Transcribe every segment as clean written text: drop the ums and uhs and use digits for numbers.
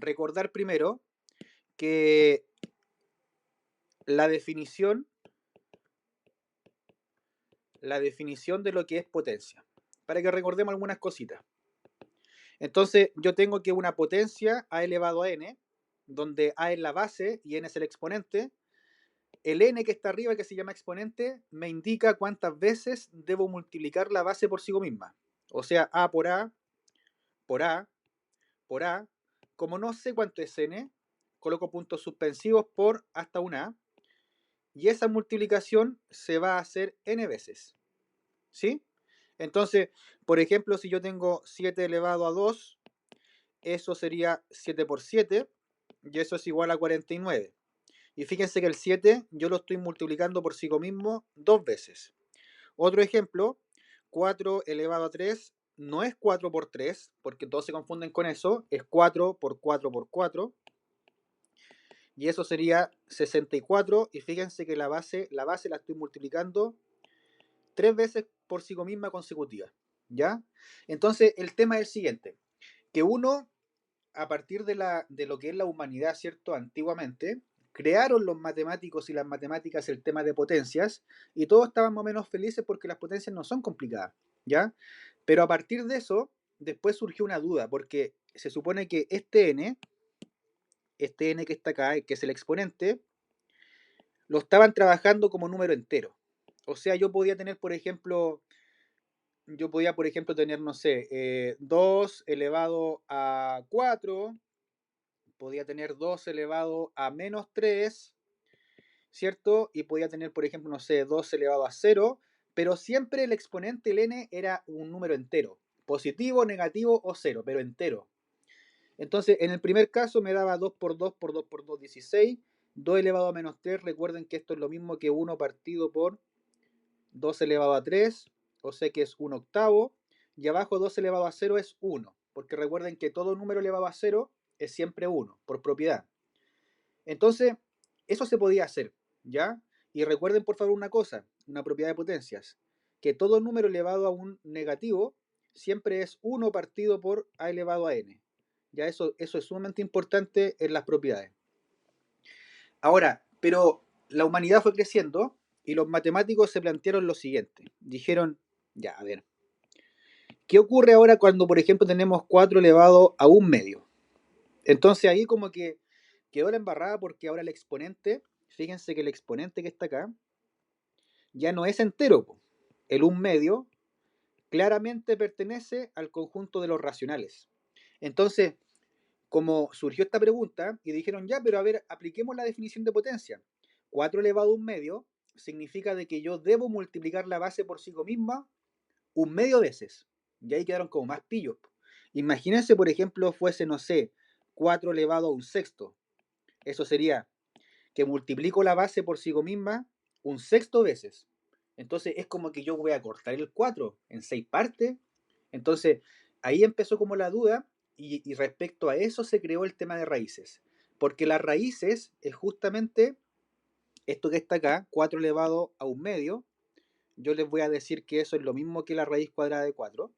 recordar primero que la definición de lo que es potencia, para que recordemos algunas cositas. Entonces, yo tengo que una potencia a elevado a n, donde a es la base y n es el exponente. El n que está arriba, que se llama exponente, me indica cuántas veces debo multiplicar la base por sí misma. O sea, a por a, por a, por a. Como no sé cuánto es n, coloco puntos suspensivos por hasta una a. Y esa multiplicación se va a hacer n veces. ¿Sí? Entonces, por ejemplo, si yo tengo 7 elevado a 2, eso sería 7 por 7, y eso es igual a 49. Y fíjense que el 7 yo lo estoy multiplicando por sí mismo dos veces. Otro ejemplo, 4 elevado a 3 no es 4 por 3, porque todos se confunden con eso, es 4 por 4 por 4, y eso sería 64, y fíjense que la base la estoy multiplicando tres veces por sí misma consecutiva, ¿ya? Entonces, el tema es el siguiente, que uno, a partir de lo que es la humanidad, ¿cierto? Antiguamente, crearon los matemáticos y las matemáticas el tema de potencias, y todos estaban más o menos felices porque las potencias no son complicadas, ¿ya? Pero a partir de eso, después surgió una duda, porque se supone que este n que está acá, que es el exponente, lo estaban trabajando como número entero. O sea, yo podía, por ejemplo, tener, no sé, 2 elevado a 4, podía tener 2 elevado a menos 3, ¿cierto? Y podía tener, por ejemplo, no sé, 2 elevado a 0, pero siempre el exponente, el n, era un número entero, positivo, negativo o 0, pero entero. Entonces, en el primer caso me daba 2 por 2 por 2 por 2, 16, 2 elevado a menos 3, recuerden que esto es lo mismo que 1 partido por 2 elevado a 3, o sea que es 1 octavo, y abajo 2 elevado a 0 es 1, porque recuerden que todo número elevado a 0 es siempre 1, por propiedad. Entonces, eso se podía hacer, ¿ya? Y recuerden por favor una cosa, una propiedad de potencias, que todo número elevado a un negativo siempre es 1 partido por a elevado a n. Ya eso es sumamente importante en las propiedades. Ahora, pero la humanidad fue creciendo y los matemáticos se plantearon lo siguiente. Dijeron, ya, a ver, ¿qué ocurre ahora cuando, por ejemplo, tenemos 4 elevado a un medio? Entonces ahí como que quedó la embarrada porque ahora el exponente, fíjense que el exponente que está acá, ya no es entero, po. El un medio claramente pertenece al conjunto de los racionales. Entonces, como surgió esta pregunta y dijeron, ya, pero a ver, apliquemos la definición de potencia. 4 elevado a un medio significa de que yo debo multiplicar la base por sí misma un medio veces. Y ahí quedaron como más pillos. Imagínense, por ejemplo, fuese, no sé, 4 elevado a un sexto. Eso sería que multiplico la base por sí misma un sexto veces. Entonces es como que yo voy a cortar el 4 en 6 partes. Entonces ahí empezó como la duda y respecto a eso se creó el tema de raíces. Porque las raíces es justamente esto que está acá, 4 elevado a un medio. Yo les voy a decir que eso es lo mismo que la raíz cuadrada de 4.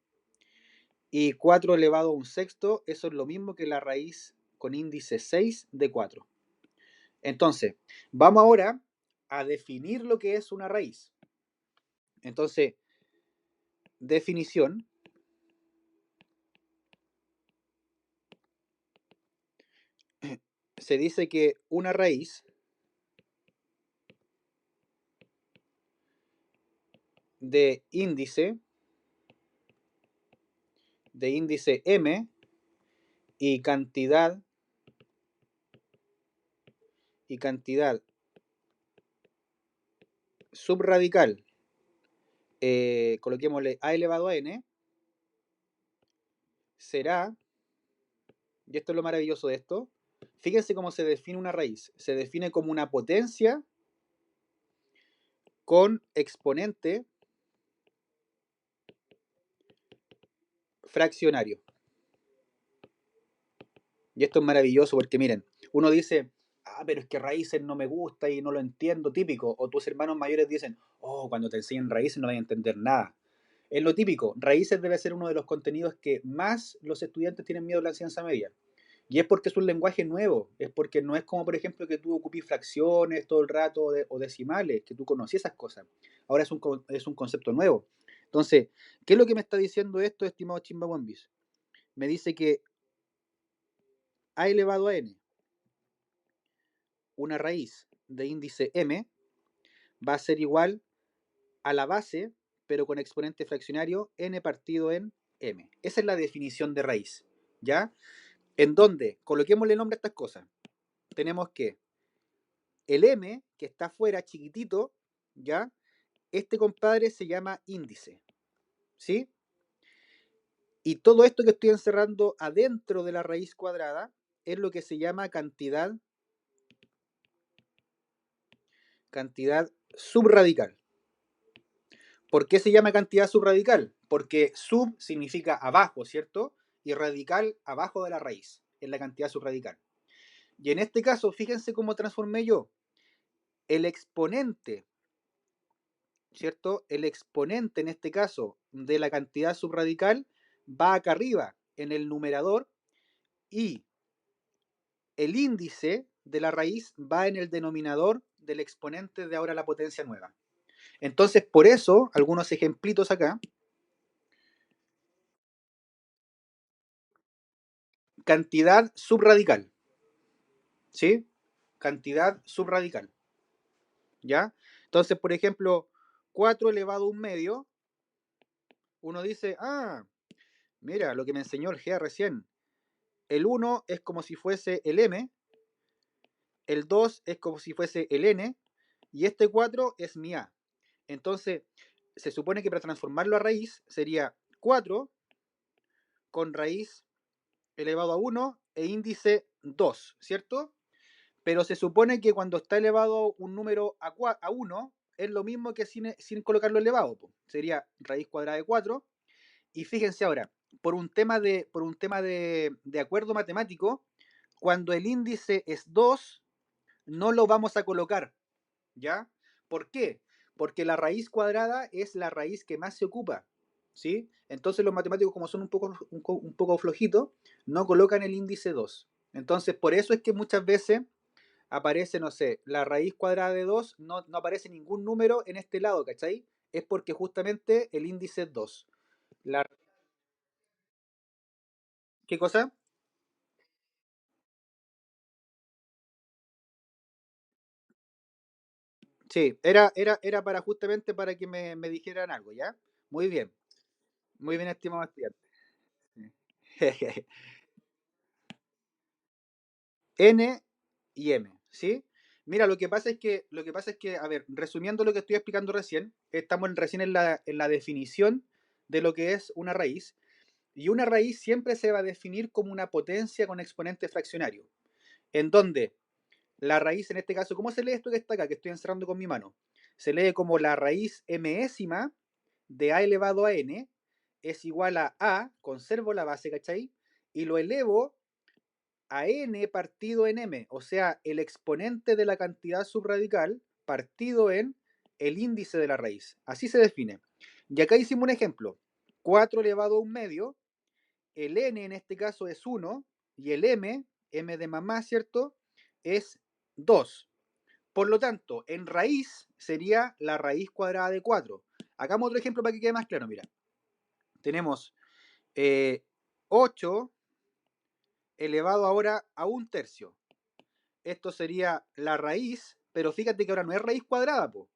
Y 4 elevado a un sexto, eso es lo mismo que la raíz con índice 6 de 4. Entonces, vamos ahora a definir lo que es una raíz. Entonces, definición. Se dice que una raíz de índice m y cantidad subradical, coloquémosle a elevado a n, será, y esto es lo maravilloso de esto, fíjense cómo se define una raíz. Se define como una potencia con exponente fraccionario. Y esto es maravilloso porque miren, uno dice, pero es que raíces no me gusta y no lo entiendo, típico. O tus hermanos mayores dicen, cuando te enseñan raíces no vas a entender nada. Es lo típico, raíces debe ser uno de los contenidos que más los estudiantes tienen miedo en la enseñanza media. Y es porque es un lenguaje nuevo, es porque no es como, por ejemplo, que tú ocupes fracciones todo el rato o decimales, que tú conocías esas cosas. Ahora es un concepto nuevo. Entonces, ¿qué es lo que me está diciendo esto, estimado Chimbawambis? Me dice que a elevado a n, una raíz de índice m, va a ser igual a la base, pero con exponente fraccionario n partido en m. Esa es la definición de raíz, ¿ya? En donde coloquémosle nombre a estas cosas. Tenemos que el m, que está afuera, chiquitito, ¿ya? Este compadre se llama índice, ¿sí? Y todo esto que estoy encerrando adentro de la raíz cuadrada es lo que se llama cantidad subradical. ¿Por qué se llama cantidad subradical? Porque sub significa abajo, ¿cierto? Y radical abajo de la raíz, es la cantidad subradical. Y en este caso, fíjense cómo transformé yo el exponente, ¿cierto? El exponente en este caso de la cantidad subradical va acá arriba en el numerador y el índice de la raíz va en el denominador del exponente de ahora la potencia nueva. Entonces, por eso, algunos ejemplitos acá, cantidad subradical, ¿sí? Cantidad subradical, ¿ya? Entonces, por ejemplo, 4 elevado a un medio, uno dice, ah, mira, lo que me enseñó el GEA recién, el 1 es como si fuese el M, el 2 es como si fuese el N, y este 4 es mi A. Entonces, se supone que para transformarlo a raíz sería 4 con raíz elevado a 1 e índice 2, ¿cierto? Pero se supone que cuando está elevado un número a 1 es lo mismo que sin colocarlo elevado. Po. Sería raíz cuadrada de 4. Y fíjense ahora, por un tema de acuerdo matemático, cuando el índice es 2 no lo vamos a colocar, ¿ya? ¿Por qué? Porque la raíz cuadrada es la raíz que más se ocupa, ¿sí? Entonces los matemáticos, como son un poco flojitos, no colocan el índice 2. Entonces, por eso es que muchas veces aparece, no sé, la raíz cuadrada de 2 no aparece ningún número en este lado, ¿cachai? Es porque justamente el índice es 2. La, ¿Qué cosa? Sí, era para justamente para que me dijeran algo, ¿ya? Muy bien, estimado estudiante. N y M, ¿sí? Mira, lo que pasa es que, a ver, resumiendo lo que estoy explicando recién, estamos recién en la definición de lo que es una raíz, y una raíz siempre se va a definir como una potencia con exponente fraccionario, en donde la raíz, en este caso, ¿cómo se lee esto que está acá, que estoy encerrando con mi mano? Se lee como la raíz mésima de a elevado a n es igual a, conservo la base, ¿cachai? Y lo elevo a n partido en m, o sea, el exponente de la cantidad subradical partido en el índice de la raíz. Así se define. Y acá hicimos un ejemplo. 4 elevado a un medio, el n en este caso es 1 y el m de mamá, ¿cierto? Es 2. Por lo tanto, en raíz sería la raíz cuadrada de 4. Hagamos otro ejemplo para que quede más claro. Mira, tenemos 8 elevado ahora a un tercio. Esto sería la raíz, pero fíjate que ahora no es raíz cuadrada, po,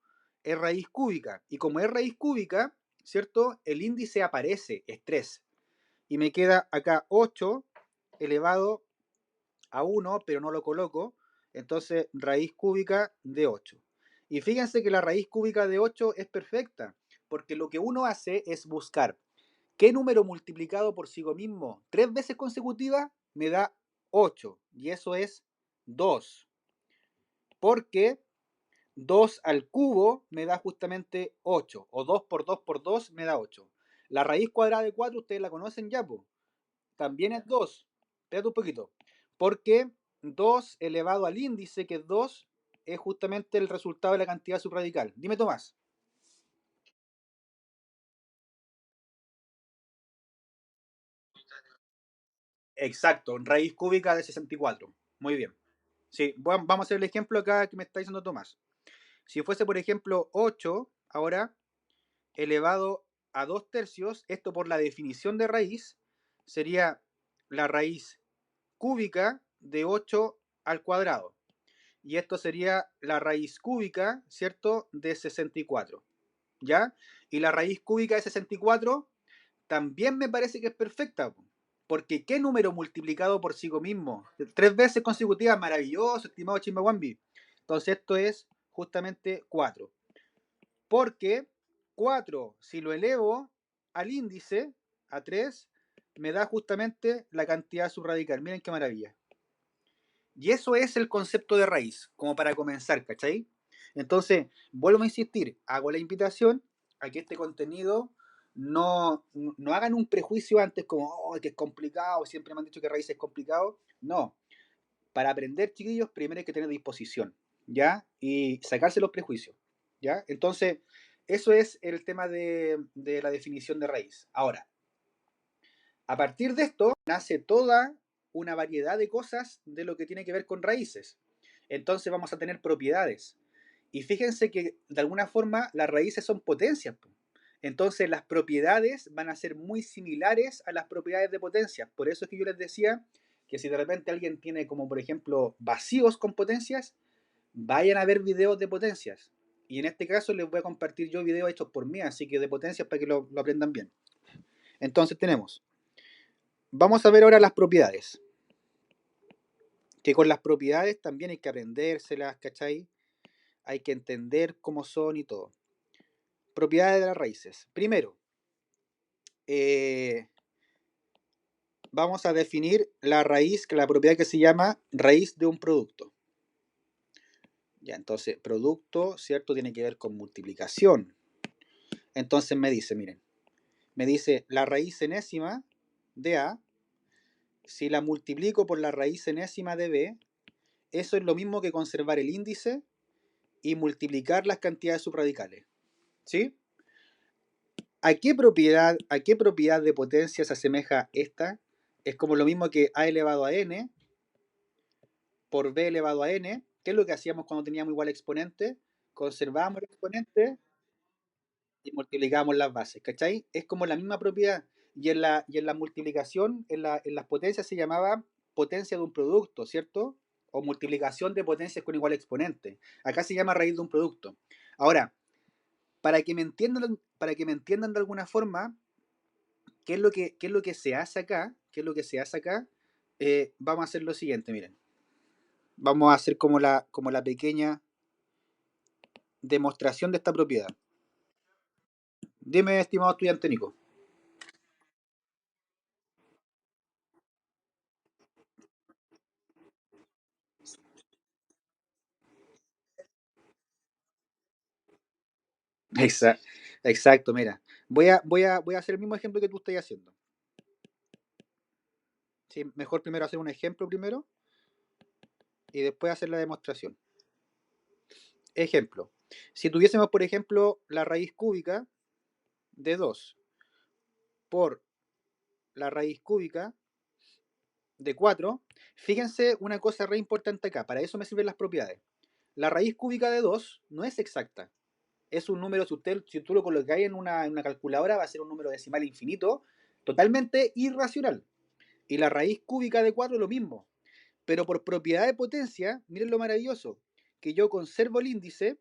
es raíz cúbica. Y como es raíz cúbica, ¿cierto? El índice aparece, es 3. Y me queda acá 8 elevado a 1, pero no lo coloco. Entonces, raíz cúbica de 8. Y fíjense que la raíz cúbica de 8 es perfecta, porque lo que uno hace es buscar qué número multiplicado por sí mismo 3 veces consecutivas me da 8. Y eso es 2. Porque 2 al cubo me da justamente 8. O 2 por 2 por 2 me da 8. La raíz cuadrada de 4 ustedes la conocen ya, pues. También es 2. Espérate un poquito. Porque 2 elevado al índice, que es 2, es justamente el resultado de la cantidad subradical. Dime, Tomás. Exacto, raíz cúbica de 64. Muy bien. Sí, vamos a hacer el ejemplo acá que me está diciendo Tomás. Si fuese, por ejemplo, 8 ahora elevado a 2 tercios, esto por la definición de raíz, sería la raíz cúbica de 8 al cuadrado. Y esto sería la raíz cúbica, ¿cierto?, de 64. ¿Ya? Y la raíz cúbica de 64 también me parece que es perfecta. Porque ¿qué número multiplicado por sí mismo? 3 veces consecutivas, maravilloso, estimado Chimbawambi. Entonces esto es justamente 4. Porque 4, si lo elevo al índice, a 3, me da justamente la cantidad subradical. Miren qué maravilla. Y eso es el concepto de raíz, como para comenzar, ¿cachai? Entonces, vuelvo a insistir, hago la invitación a que este contenido no hagan un prejuicio antes como, oh, que es complicado, siempre me han dicho que raíz es complicado. No, para aprender, chiquillos, primero hay que tener disposición, ¿ya? Y sacarse los prejuicios, ¿ya? Entonces, eso es el tema de la definición de raíz. Ahora, a partir de esto nace toda una variedad de cosas de lo que tiene que ver con raíces. Entonces vamos a tener propiedades. Y fíjense que de alguna forma las raíces son potencias. Entonces las propiedades van a ser muy similares a las propiedades de potencias. Por eso es que yo les decía que si de repente alguien tiene como por ejemplo vacíos con potencias, vayan a ver videos de potencias. Y en este caso les voy a compartir yo videos hechos por mí, así que de potencias para que lo aprendan bien. Entonces tenemos, vamos a ver ahora las propiedades. Que con las propiedades también hay que aprendérselas, ¿cachai? Hay que entender cómo son y todo. Propiedades de las raíces. Primero, eh, vamos a definir la raíz, que la propiedad que se llama raíz de un producto. Ya, entonces, producto, ¿cierto? Tiene que ver con multiplicación. Entonces me dice, miren, me dice la raíz enésima de A, si la multiplico por la raíz enésima de B, eso es lo mismo que conservar el índice y multiplicar las cantidades subradicales. ¿Sí? A qué propiedad de potencia se asemeja esta? Es como lo mismo que a elevado a n por b elevado a n. ¿Qué es lo que hacíamos cuando teníamos igual exponente? Conservábamos el exponente y multiplicábamos las bases, ¿cachai? Es como la misma propiedad. Y en la multiplicación, en las potencias se llamaba potencia de un producto, ¿cierto? O multiplicación de potencias con igual exponente. Acá se llama raíz de un producto. Ahora, para que me entiendan de alguna forma, ¿qué es lo que se hace acá? ¿Qué es lo que se hace acá? Vamos a hacer lo siguiente, miren. Vamos a hacer como la pequeña demostración de esta propiedad. Dime, estimado estudiante Nico. Exacto, exacto, mira. Voy a hacer el mismo ejemplo que tú estás haciendo. Sí, mejor primero hacer un ejemplo primero y después hacer la demostración. Ejemplo. Si tuviésemos, por ejemplo, la raíz cúbica de 2 por la raíz cúbica de 4, fíjense una cosa re importante acá, para eso me sirven las propiedades. La raíz cúbica de 2 no es exacta. Es un número, si tú lo colocáis en una calculadora, va a ser un número decimal infinito, totalmente irracional. Y la raíz cúbica de 4 es lo mismo. Pero por propiedad de potencia, miren lo maravilloso, que yo conservo el índice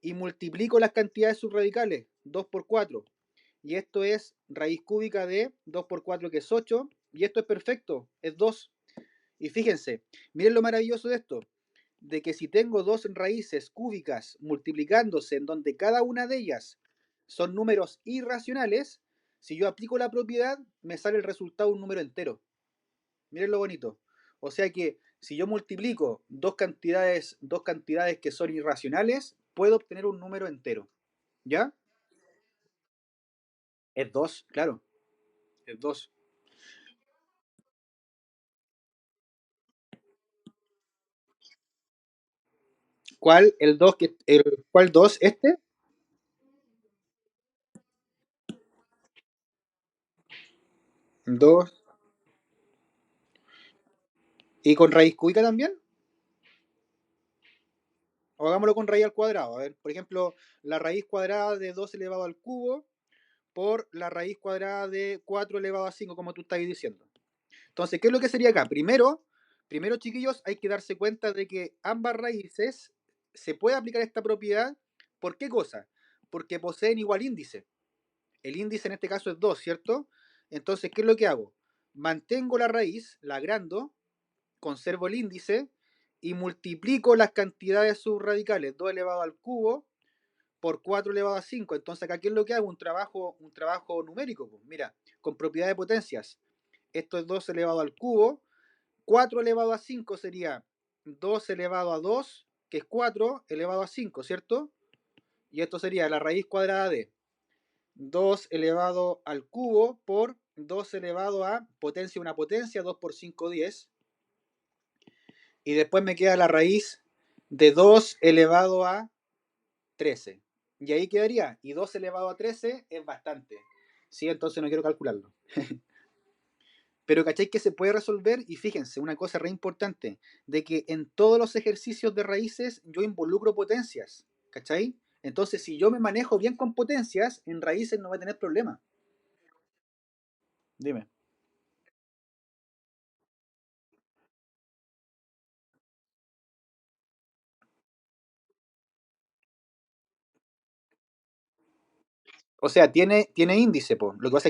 y multiplico las cantidades subradicales, 2 por 4. Y esto es raíz cúbica de 2 por 4, que es 8. Y esto es perfecto, es 2. Y fíjense, miren lo maravilloso de esto, de que si tengo dos raíces cúbicas multiplicándose en donde cada una de ellas son números irracionales, si yo aplico la propiedad, me sale el resultado un número entero. Miren lo bonito. O sea que si yo multiplico dos cantidades que son irracionales, puedo obtener un número entero. ¿Ya? Es 2, claro, es 2. ¿Cuál? ¿Cuál 2? ¿Este? 2. ¿Y con raíz cúbica también? O hagámoslo con raíz al cuadrado. A ver, por ejemplo, la raíz cuadrada de 2 elevado al cubo por la raíz cuadrada de 4 elevado a 5, como tú estás diciendo. Entonces, ¿qué es lo que sería acá? Primero, chiquillos, hay que darse cuenta de que ambas raíces se puede aplicar esta propiedad. ¿Por qué cosa? Porque poseen igual índice. El índice en este caso es 2, ¿cierto? Entonces, ¿qué es lo que hago? Mantengo la raíz, la agrando, conservo el índice y multiplico las cantidades subradicales, 2 elevado al cubo por 4 elevado a 5. Entonces, acá, ¿qué es lo que hago? Un trabajo numérico. Pues. Mira, con propiedad de potencias. Esto es 2 elevado al cubo. 4 elevado a 5 sería 2 elevado a 2, que es 4 elevado a 5, ¿cierto? Y esto sería la raíz cuadrada de 2 elevado al cubo por 2 elevado a potencia una potencia, 2 por 5, 10. Y después me queda la raíz de 2 elevado a 13. Y ahí quedaría. Y 2 elevado a 13 es bastante. Sí, entonces no quiero calcularlo. Pero ¿cachai que se puede resolver? Y fíjense, una cosa re importante, de que en todos los ejercicios de raíces yo involucro potencias. ¿Cachai? Entonces, si yo me manejo bien con potencias, en raíces no voy a tener problema. Dime. O sea, tiene índice, po. Lo que pasa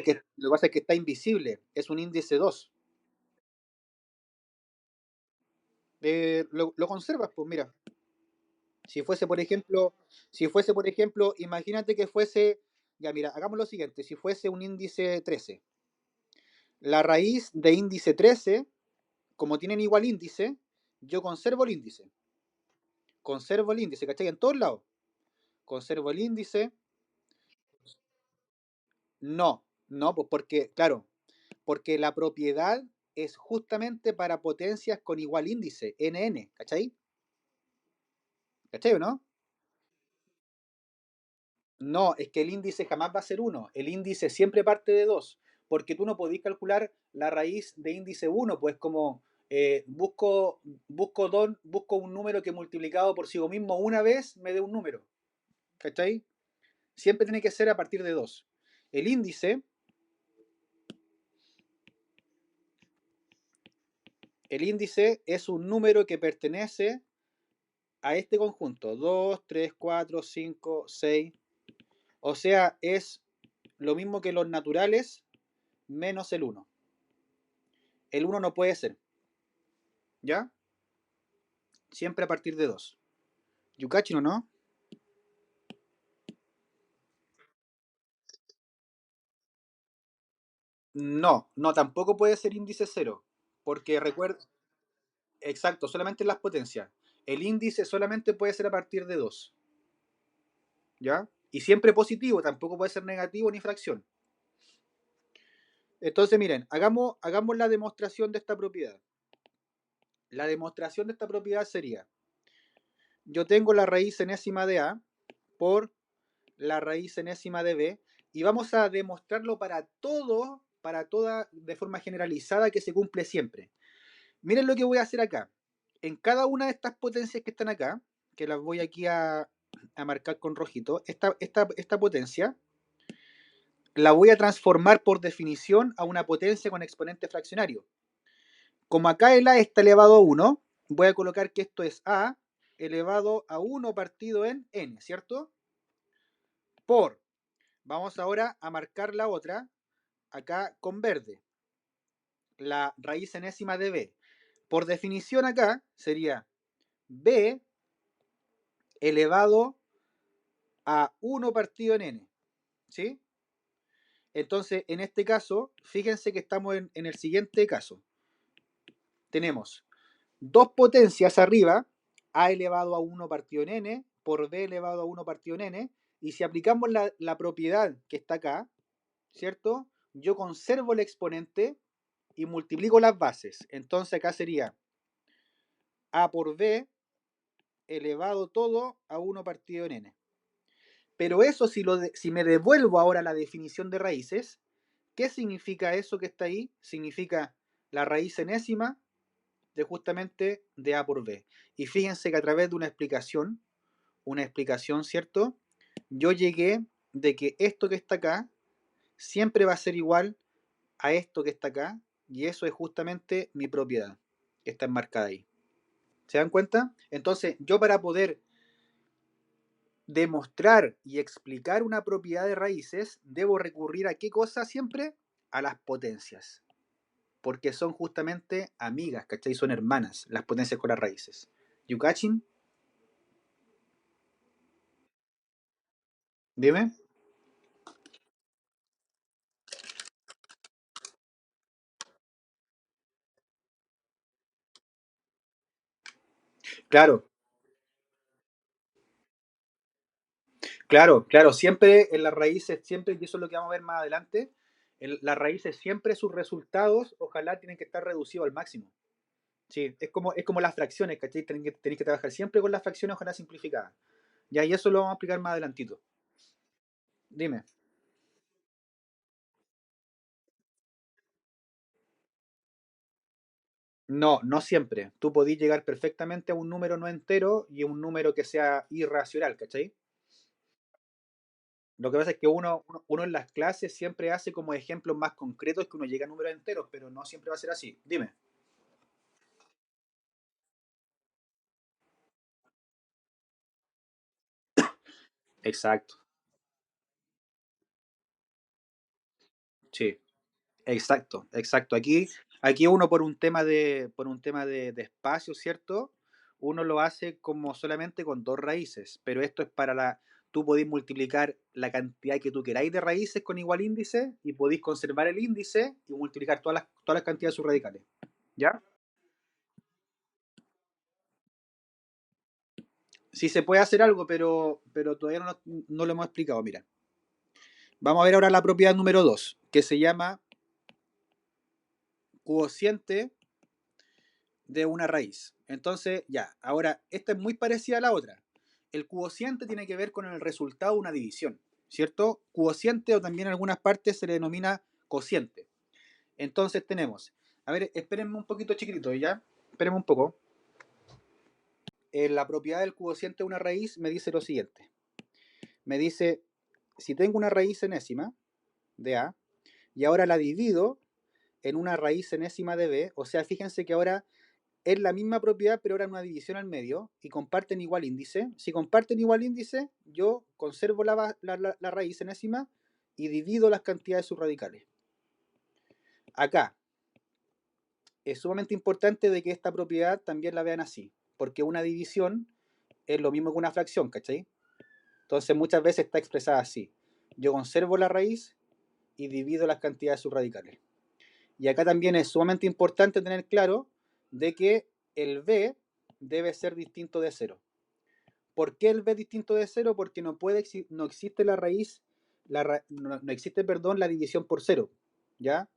es que está invisible. Es un índice 2. Lo conservas, pues mira. Si fuese, por ejemplo, imagínate que fuese, ya mira, hagamos lo siguiente, si fuese un índice 13, la raíz de índice 13, como tienen igual índice, yo conservo el índice, ¿cachai? En todos lados, conservo el índice, no, no, pues porque, claro, porque la propiedad es justamente para potencias con igual índice, NN, ¿cachai? ¿Cachai o no? No, es que el índice jamás va a ser uno. El índice siempre parte de 2, porque tú no podés calcular la raíz de índice uno, pues como busco un número que multiplicado por sí mismo una vez me dé un número. ¿Cachai? Siempre tiene que ser a partir de 2. El índice, el índice es un número que pertenece a este conjunto. 2, 3, 4, 5, 6. O sea, es lo mismo que los naturales menos el uno. El uno no puede ser. ¿Ya? Siempre a partir de 2. ¿Yukachi no? No, no, tampoco puede ser índice cero. Porque recuerda, exacto, solamente las potencias. El índice solamente puede ser a partir de 2. ¿Ya? Y siempre positivo, tampoco puede ser negativo ni fracción. Entonces, miren, hagamos la demostración de esta propiedad. La demostración de esta propiedad sería, yo tengo la raíz enésima de A por la raíz enésima de B, y vamos a demostrarlo para toda, de forma generalizada, que se cumple siempre. Miren lo que voy a hacer acá. En cada una de estas potencias que están acá, que las voy aquí a marcar con rojito, esta potencia la voy a transformar por definición a una potencia con exponente fraccionario. Como acá el A está elevado a 1, voy a colocar que esto es A elevado a 1 partido en N, ¿cierto? Por, vamos ahora a marcar la otra, acá con verde, la raíz enésima de B. Por definición acá sería B elevado a 1 partido en N, ¿sí? Entonces, en este caso, fíjense que estamos en el siguiente caso. Tenemos dos potencias arriba, A elevado a 1 partido en N, por B elevado a 1 partido en N, y si aplicamos la propiedad que está acá, ¿cierto? Yo conservo el exponente y multiplico las bases. Entonces acá sería A por B elevado todo a 1 partido en N. Pero eso, si me devuelvo ahora la definición de raíces, ¿qué significa eso que está ahí? Significa la raíz enésima de justamente de A por B. Y fíjense que a través de una explicación, ¿cierto? Yo llegué de que esto que está acá siempre va a ser igual a esto que está acá, y eso es justamente mi propiedad, que está enmarcada ahí. ¿Se dan cuenta? Entonces, yo para poder demostrar y explicar una propiedad de raíces, debo recurrir a qué cosa siempre? A las potencias. Porque son justamente amigas, ¿cachai? Son hermanas, las potencias con las raíces. ¿Yukachin? Dime. Claro, claro. Siempre en las raíces, siempre, y eso es lo que vamos a ver más adelante, en las raíces siempre sus resultados, ojalá tienen que estar reducidos al máximo. Sí, es como las fracciones, ¿cachai? Tenéis que trabajar siempre con las fracciones, ojalá simplificadas. Ya, y eso lo vamos a explicar más adelantito. Dime. No, no siempre. Tú podís llegar perfectamente a un número no entero y a un número que sea irracional, ¿cachai? Lo que pasa es que uno en las clases siempre hace como ejemplos más concretos que uno llega a números enteros, pero no siempre va a ser así. Dime. Exacto. Sí. Exacto. Aquí uno por un tema de espacio, ¿cierto? Uno lo hace como solamente con dos raíces, pero esto es para tú podéis multiplicar la cantidad que tú queráis de raíces con igual índice y podéis conservar el índice y multiplicar todas las cantidades de sus radicales. ¿Ya? Sí se puede hacer algo, pero todavía no lo hemos explicado. Mira, vamos a ver ahora la propiedad número 2 que se llama cociente de una raíz. Entonces, ya, ahora, esta es muy parecida a la otra. El cociente tiene que ver con el resultado de una división, ¿cierto? Cociente o también en algunas partes se le denomina cociente. Entonces tenemos, a ver, espérenme un poquito chiquitito, ¿ya? Espérenme un poco. La propiedad del cociente de una raíz me dice lo siguiente. Me dice, si tengo una raíz enésima de A y ahora la divido en una raíz enésima de B, o sea, fíjense que ahora es la misma propiedad, pero ahora en una división al medio y comparten igual índice. Si comparten igual índice, yo conservo la raíz enésima y divido las cantidades subradicales. Acá es sumamente importante de que esta propiedad también la vean así, porque una división es lo mismo que una fracción, ¿cachai? Entonces muchas veces está expresada así. Yo conservo la raíz y divido las cantidades subradicales. Y acá también es sumamente importante tener claro de que el b debe ser distinto de cero. ¿Por qué el b es distinto de cero? Porque no existe la raíz, no existe, perdón, la división por cero. ¿Ya?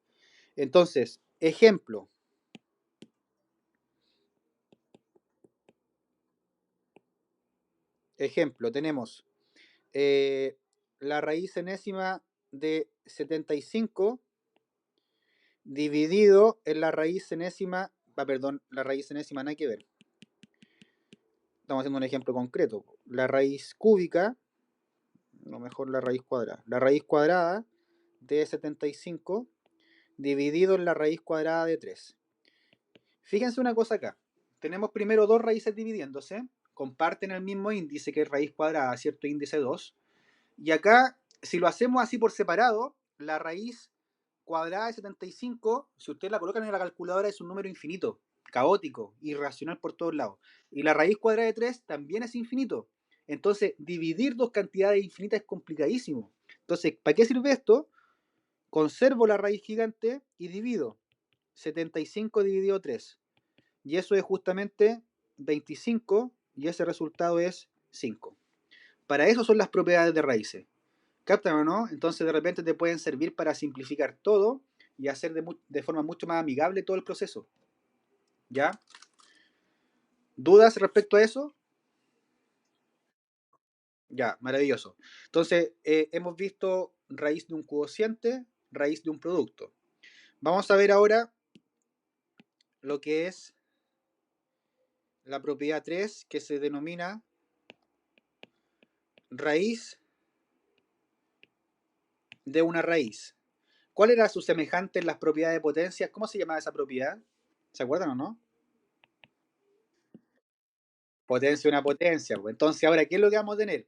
Entonces, ejemplo, tenemos eh, la raíz enésima de 75 dividido en la raíz enésima, perdón, la raíz enésima no hay que ver. Estamos haciendo un ejemplo concreto. La raíz cúbica, no mejor la raíz cuadrada. La raíz cuadrada de 75 dividido en la raíz cuadrada de 3. Fíjense una cosa acá. Tenemos primero dos raíces dividiéndose, comparten el mismo índice que es raíz cuadrada, cierto índice 2. Y acá, si lo hacemos así por separado, la raíz cuadrada de 75, si ustedes la colocan en la calculadora, es un número infinito, caótico, irracional por todos lados. Y la raíz cuadrada de 3 también es infinito. Entonces, dividir dos cantidades infinitas es complicadísimo. Entonces, ¿para qué sirve esto? Conservo la raíz gigante y divido 75 dividido 3. Y eso es justamente 25 y ese resultado es 5. Para eso son las propiedades de raíces. ¿Captan o no? Entonces de repente te pueden servir para simplificar todo y hacer de forma mucho más amigable todo el proceso. ¿Ya? ¿Dudas respecto a eso? Ya, maravilloso. Entonces, hemos visto raíz de un cociente, raíz de un producto. Vamos a ver ahora lo que es. la propiedad 3 que se denomina raíz de una raíz. ¿Cuál era su semejante en las propiedades de potencias? ¿Cómo se llamaba esa propiedad? ¿Se acuerdan o no? Potencia de una potencia. Entonces, ahora, ¿qué es lo que vamos a tener?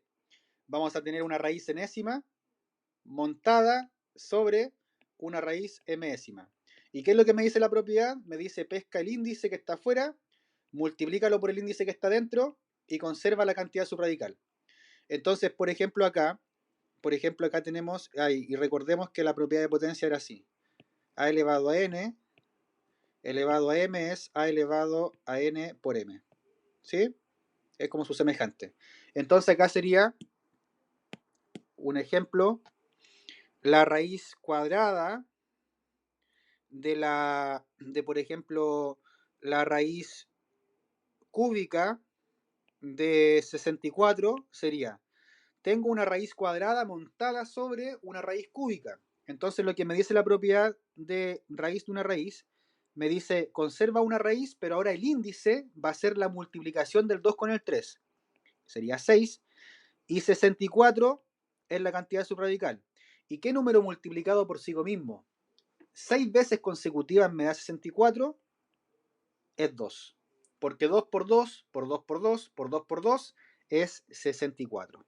Vamos a tener una raíz enésima montada sobre una raíz mésima. ¿Y qué es lo que me dice la propiedad? Me dice pesca el índice que está afuera, multiplícalo por el índice que está dentro y conserva la cantidad subradical. Entonces, por ejemplo, acá tenemos, y recordemos que la propiedad de potencia era así. A elevado a n elevado a m es a elevado a n por m. ¿Sí? Es como su semejante. Entonces acá sería un ejemplo, la raíz cuadrada de por ejemplo, la raíz cúbica de 64 sería, tengo una raíz cuadrada montada sobre una raíz cúbica. Entonces lo que me dice la propiedad de raíz de una raíz, me dice, conserva una raíz, pero ahora el índice va a ser la multiplicación del 2 con el 3. Sería 6. Y 64 es la cantidad subradical. ¿Y qué número multiplicado por sí mismo? 6 veces consecutivas me da 64, es 2. Porque 2 por 2, por 2 por 2, por 2 por 2 es 64.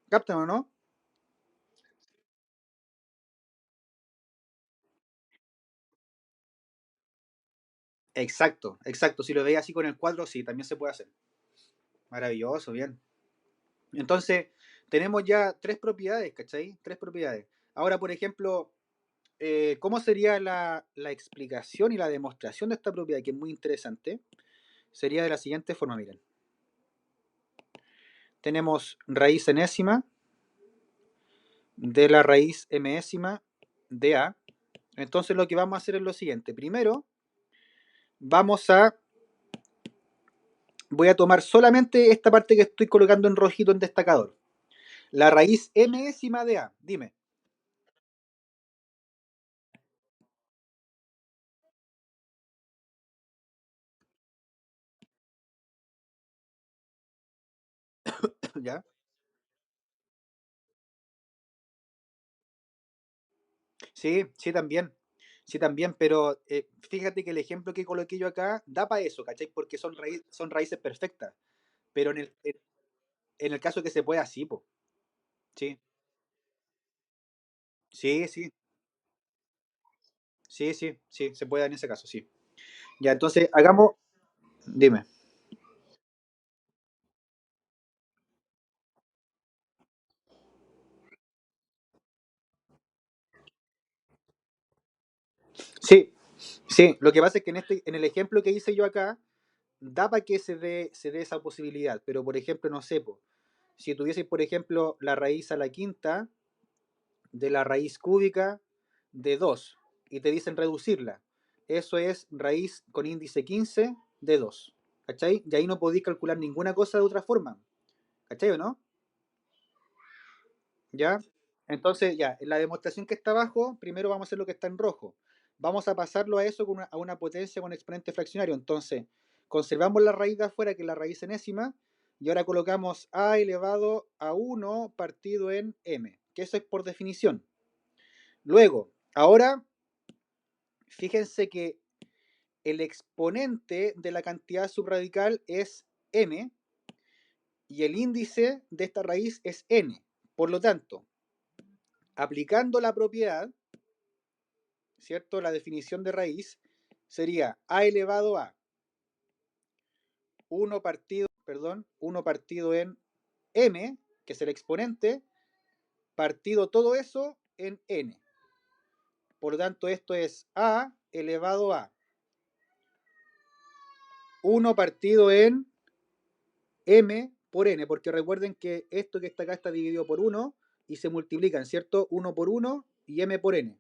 ¿Captan o no? Exacto, exacto. Si lo veis así con el cuadro, sí, también se puede hacer. Maravilloso, bien. Entonces, tenemos ya tres propiedades, ¿cachai? Tres propiedades. Ahora, por ejemplo, ¿cómo sería la explicación y la demostración de esta propiedad? Que es muy interesante. Sería de la siguiente forma, miren. Tenemos raíz enésima de la raíz mésima de A. Entonces lo que vamos a hacer es lo siguiente. Primero, vamos a... Voy a tomar solamente esta parte que estoy colocando en rojito en destacador. La raíz mésima de A. Dime. ¿Ya? Sí, sí también. Sí también, pero fíjate que el ejemplo que coloqué yo acá da para eso, ¿cachai? Porque son raíces perfectas. Pero en el caso que se pueda, sí, po. Sí, sí, sí, sí, sí, sí, se puede en ese caso, sí. Ya, entonces hagamos, dime. Sí, sí, lo que pasa es que en el ejemplo que hice yo acá, da para que se dé esa posibilidad, pero por ejemplo, no sé, po, si tuviese, por ejemplo, la raíz a la quinta de la raíz cúbica de 2 y te dicen reducirla, eso es raíz con índice 15 de 2, ¿cachai? Y ahí no podéis calcular ninguna cosa de otra forma, ¿cachai o no? ¿Ya? Entonces, ya, en la demostración que está abajo, primero vamos a hacer lo que está en rojo. Vamos a pasarlo a eso a una potencia con exponente fraccionario. Entonces, conservamos la raíz de afuera, que es la raíz enésima, y ahora colocamos a elevado a 1 partido en m, que eso es por definición. Luego, ahora, fíjense que el exponente de la cantidad subradical es m, y el índice de esta raíz es n. Por lo tanto, aplicando la propiedad, ¿cierto? La definición de raíz sería a elevado a 1 partido en m, que es el exponente, partido todo eso en n. Por lo tanto, esto es a elevado a 1 partido en m por n, porque recuerden que esto que está acá está dividido por 1 y se multiplican, ¿cierto? 1 por 1 y m por n.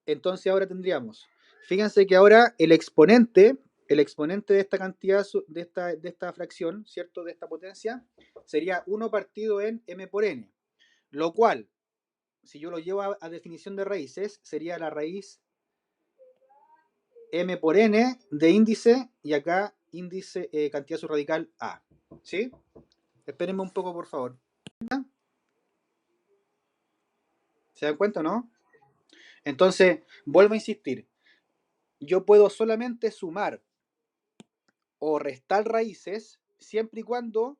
Entonces ahora tendríamos, fíjense que ahora el exponente de esta cantidad, de esta fracción, ¿cierto? De esta potencia, sería 1 partido en m por n, lo cual, si yo lo llevo a definición de raíces, sería la raíz m por n de índice y acá índice, cantidad subradical a. ¿Sí? Espérenme un poco, por favor. ¿Se dan cuenta, no? Entonces, vuelvo a insistir. Yo puedo solamente sumar o restar raíces siempre y cuando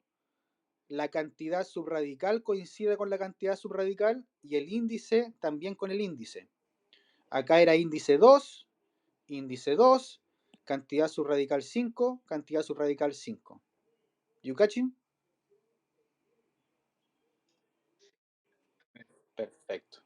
la cantidad subradical coincida con la cantidad subradical y el índice también con el índice. Acá era índice 2, cantidad subradical 5, cantidad subradical 5. ¿You catching? Perfecto.